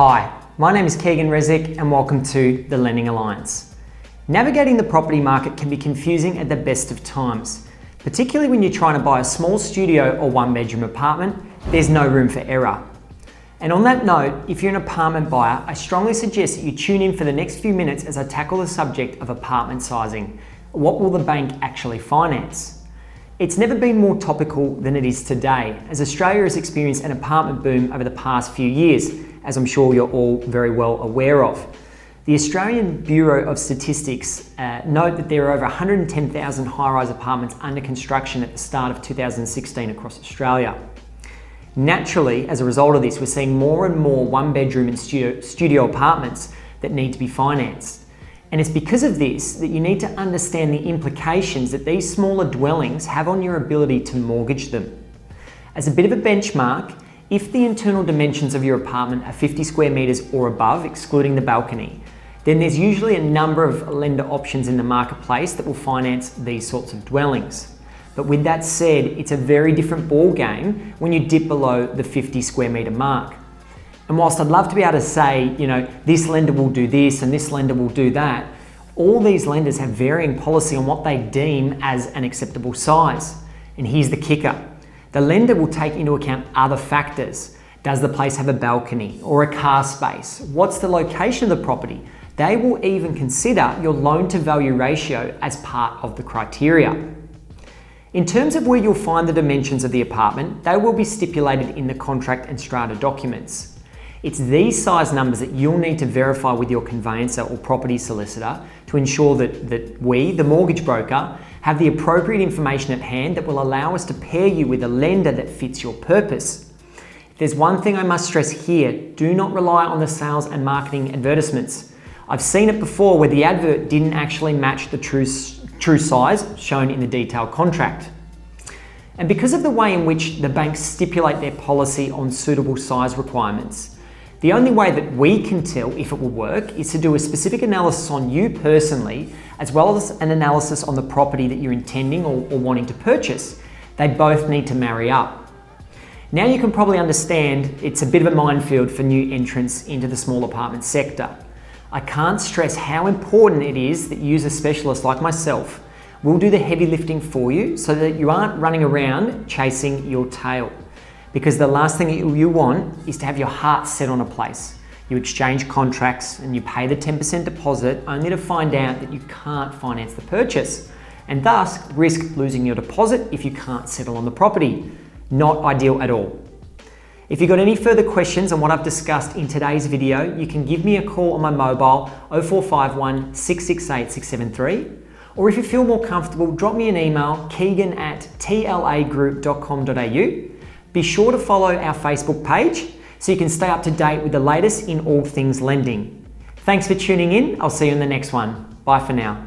Hi, my name is Keegan Rezek and welcome to the Lending Alliance. Navigating the property market can be confusing at the best of times, particularly when you're trying to buy a small studio or one-bedroom apartment. There's no room for error. And on that note, if you're an apartment buyer, I strongly suggest that you tune in for the next few minutes as I tackle the subject of apartment sizing. What will the bank actually finance? It's never been more topical than it is today, as Australia has experienced an apartment boom over the past few years, as I'm sure you're all very well aware of. The Australian Bureau of Statistics note that there are over 110,000 high-rise apartments under construction at the start of 2016 across Australia. Naturally, as a result of this, we're seeing more and more one-bedroom and studio apartments that need to be financed. And it's because of this that you need to understand the implications that these smaller dwellings have on your ability to mortgage them. As a bit of a benchmark, if the internal dimensions of your apartment are 50 square metres or above, excluding the balcony, then there's usually a number of lender options in the marketplace that will finance these sorts of dwellings. But with that said, it's a very different ball game when you dip below the 50 square metre mark. And whilst I'd love to be able to say, this lender will do this and this lender will do that, all these lenders have varying policy on what they deem as an acceptable size. And here's the kicker. The lender will take into account other factors. Does the place have a balcony or a car space? What's the location of the property? They will even consider your loan to value ratio as part of the criteria. In terms of where you'll find the dimensions of the apartment, they will be stipulated in the contract and strata documents. It's these size numbers that you'll need to verify with your conveyancer or property solicitor to ensure that we, the mortgage broker, have the appropriate information at hand that will allow us to pair you with a lender that fits your purpose. If there's one thing I must stress here, do not rely on the sales and marketing advertisements. I've seen it before where the advert didn't actually match the true size shown in the detailed contract. And because of the way in which the banks stipulate their policy on suitable size requirements, the only way that we can tell if it will work is to do a specific analysis on you personally, as well as an analysis on the property that you're intending or wanting to purchase. They both need to marry up. Now you can probably understand it's a bit of a minefield for new entrants into the small apartment sector. I can't stress how important it is that you use a specialist like myself. We'll do the heavy lifting for you so that you aren't running around chasing your tail. Because the last thing you want is to have your heart set on a place. You exchange contracts and you pay the 10% deposit only to find out that you can't finance the purchase and thus risk losing your deposit if you can't settle on the property. Not ideal at all. If you've got any further questions on what I've discussed in today's video, you can give me a call on my mobile 0451 668 673, or if you feel more comfortable, drop me an email, keegan@tlagroup.com.au. Be sure to follow our Facebook page so you can stay up to date with the latest in all things lending. Thanks for tuning in. I'll see you in the next one. Bye for now.